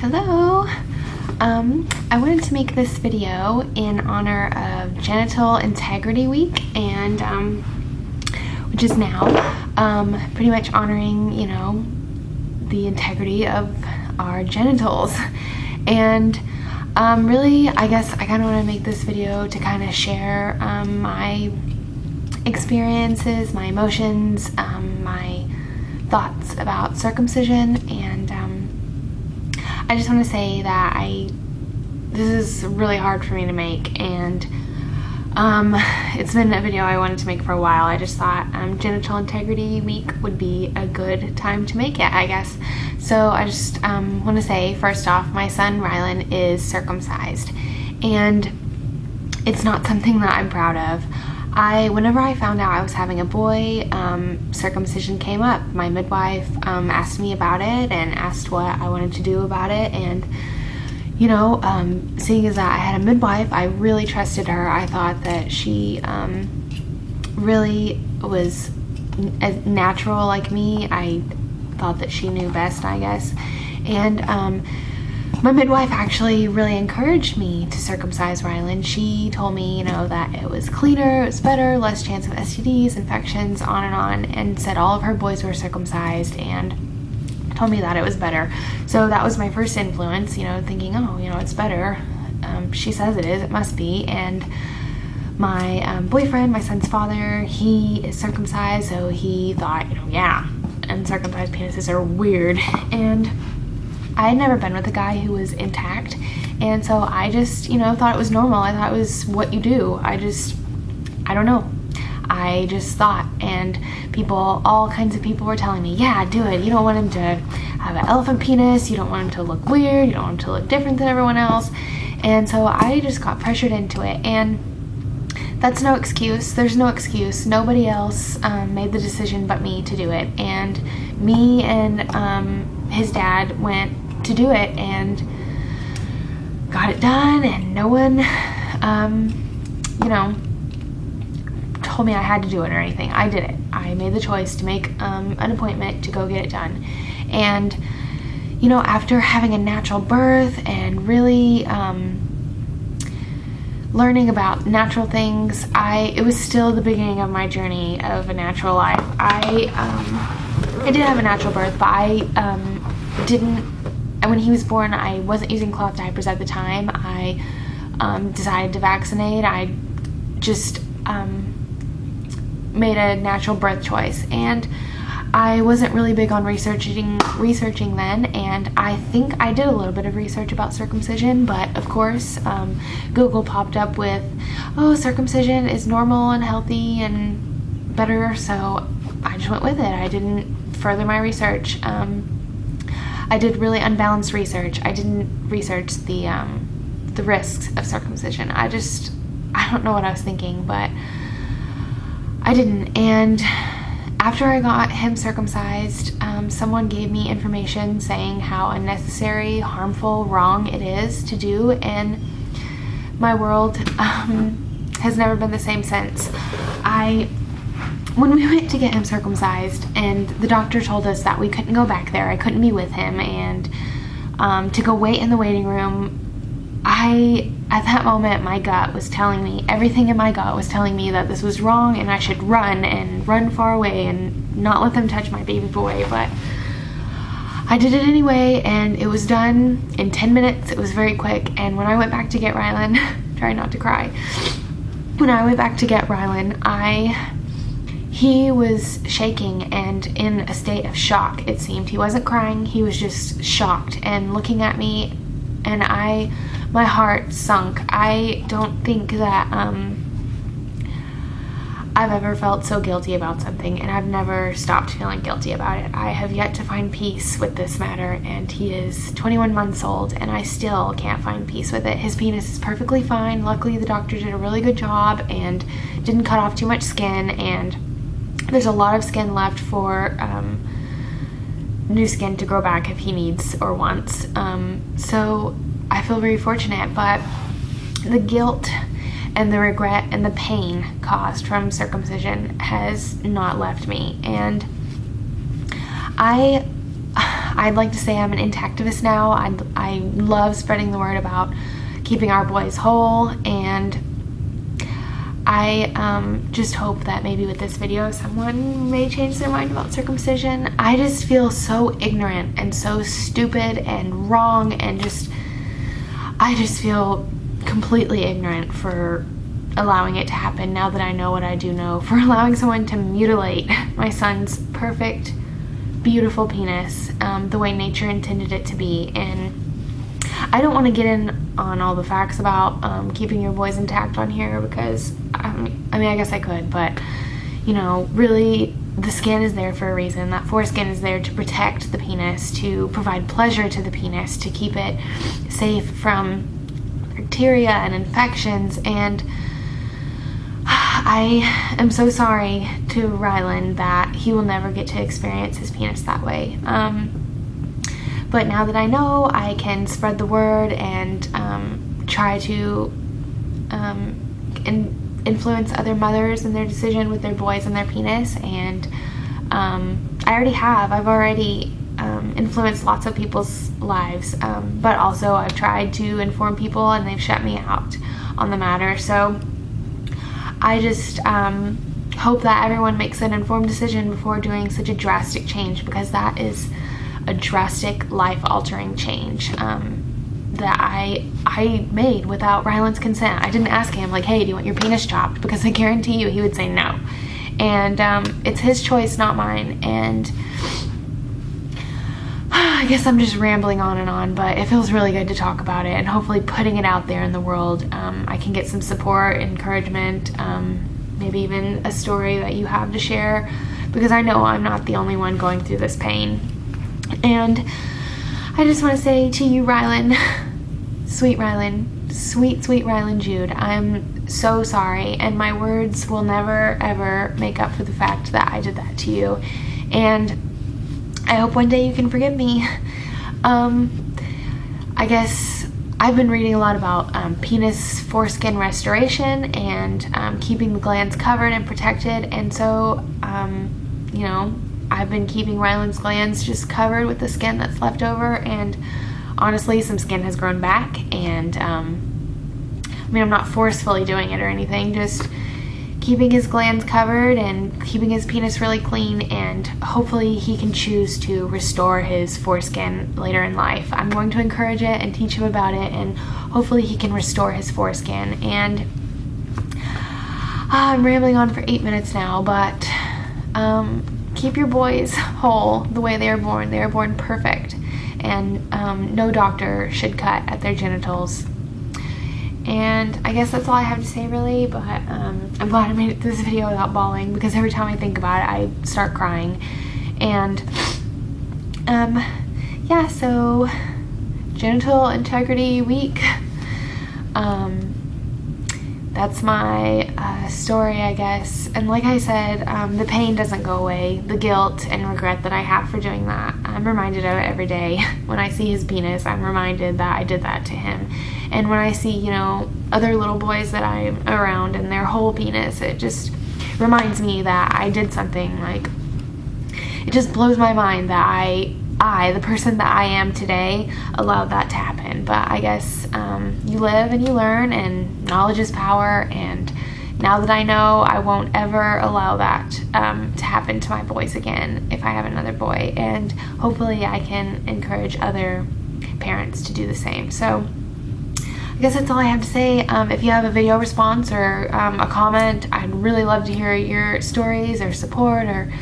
Hello! I wanted to make this video in honor of Genital Integrity Week, and which is now pretty much honoring, you know, the integrity of our genitals. And really, I guess I kind of want to make this video to kind of share my experiences, my emotions, my thoughts about circumcision, and I just want to say that this is really hard for me to make, and it's been a video I wanted to make for a while. I just thought Genital Integrity Week would be a good time to make it, I guess. So I just want to say, first off, my son Rylan is circumcised, and it's not something that I'm proud of. Whenever I found out I was having a boy, circumcision came up. My midwife asked me about it and asked what I wanted to do about it, and you know, seeing as that I had a midwife, I really trusted her. I thought that she really was as natural like me. I thought that she knew best, I guess. And my midwife actually really encouraged me to circumcise Rylan. She told me, you know, that it was cleaner, it was better, less chance of STDs, infections, on, and said all of her boys were circumcised, and told me that it was better. So that was my first influence, you know, thinking, oh, you know, it's better. She says it is, it must be. And my boyfriend, my son's father, he is circumcised, so he thought, you know, yeah, uncircumcised penises are weird. And I had never been with a guy who was intact, and so I just, you know, thought it was normal. I thought it was what you do. I don't know. I just thought, and all kinds of people were telling me, yeah, do it. You don't want him to have an elephant penis. You don't want him to look weird. You don't want him to look different than everyone else. And so I just got pressured into it, and that's no excuse. There's no excuse. Nobody else made the decision but me to do it, and me and his dad went to do it and got it done, and no one you know, told me I had to do it or anything. I did it. I made the choice to make an appointment to go get it done. And you know, after having a natural birth and really learning about natural things, it was still the beginning of my journey of a natural life. I did have a natural birth, but when he was born, I wasn't using cloth diapers at the time. I decided to vaccinate. I just made a natural birth choice, and I wasn't really big on researching then, and I think I did a little bit of research about circumcision, but of course Google popped up with, oh, circumcision is normal and healthy and better, so I just went with it. I didn't further my research. I did really unbalanced research. I didn't research the risks of circumcision. I don't know what I was thinking, but I didn't. And after I got him circumcised, someone gave me information saying how unnecessary, harmful, wrong it is to do, and my world has never been the same since. When we went to get him circumcised, and the doctor told us that we couldn't go back there, I couldn't be with him, and to go wait in the waiting room, at that moment, my gut was telling me, everything in my gut was telling me that this was wrong, and I should run far away and not let them touch my baby boy. But I did it anyway, and it was done in 10 minutes. It was very quick. And when I went back to get Rylan, try not to cry. When I went back to get Rylan, he was shaking and in a state of shock, it seemed. He wasn't crying, he was just shocked and looking at me, and my heart sunk. I don't think that I've ever felt so guilty about something, and I've never stopped feeling guilty about it. I have yet to find peace with this matter, and he is 21 months old, and I still can't find peace with it. His penis is perfectly fine. Luckily, the doctor did a really good job and didn't cut off too much skin, and there's a lot of skin left for new skin to grow back if he needs or wants. So I feel very fortunate, but the guilt and the regret and the pain caused from circumcision has not left me. And I I'd like to say I'm an intactivist now. I love spreading the word about keeping our boys whole, and I just hope that maybe with this video someone may change their mind about circumcision. I just feel so ignorant and so stupid and wrong, and I just feel completely ignorant for allowing it to happen now that I know what I do know, for allowing someone to mutilate my son's perfect, beautiful penis the way nature intended it to be. And I don't want to get in on all the facts about keeping your boys intact on here, because I mean, I guess I could, but you know, really the skin is there for a reason. That foreskin is there to protect the penis, to provide pleasure to the penis, to keep it safe from bacteria and infections. And I am so sorry to Rylan that he will never get to experience his penis that way. But now that I know, I can spread the word and try to influence other mothers in their decision with their boys and their penis. And I already have. I've already influenced lots of people's lives, but also I've tried to inform people and they've shut me out on the matter. So I just hope that everyone makes an informed decision before doing such a drastic change, because that is a drastic, life-altering change that I made without Rylan's consent. I didn't ask him, like, hey, do you want your penis chopped? Because I guarantee you he would say no. And it's his choice, not mine. And I guess I'm just rambling on and on, but it feels really good to talk about it, and hopefully putting it out there in the world, I can get some support, encouragement, maybe even a story that you have to share, because I know I'm not the only one going through this pain. And I just want to say to you, Rylan, sweet Rylan, sweet Rylan Jude, I'm so sorry, and my words will never ever make up for the fact that I did that to you. And I hope one day you can forgive me. I guess I've been reading a lot about penis foreskin restoration and keeping the glands covered and protected, and so you know, I've been keeping Rylan's glands just covered with the skin that's left over, and honestly some skin has grown back. And I mean, I'm not forcefully doing it or anything, just keeping his glands covered and keeping his penis really clean, and hopefully he can choose to restore his foreskin later in life. I'm going to encourage it and teach him about it, and hopefully he can restore his foreskin. And I'm rambling on for 8 minutes now, but keep your boys whole the way they are born. They are born perfect, and no doctor should cut at their genitals. And I guess that's all I have to say, really, but I'm glad I made it through this video without bawling, because every time I think about it I start crying. And yeah, so Genital Integrity Week, that's my story, I guess. And like I said, the pain doesn't go away. The guilt and regret that I have for doing that, I'm reminded of it every day. When I see his penis, I'm reminded that I did that to him. And when I see, you know, other little boys that I'm around and their whole penis, it just reminds me that I did something. Like, it just blows my mind that I, the person that I am today, allowed that to happen. But I guess you live and you learn, and knowledge is power. And now that I know, I won't ever allow that to happen to my boys again if I have another boy. And hopefully I can encourage other parents to do the same. So I guess that's all I have to say. If you have a video response or a comment, I'd really love to hear your stories or support or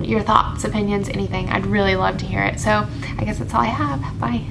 your thoughts, opinions, anything. I'd really love to hear it. So I guess that's all I have. Bye.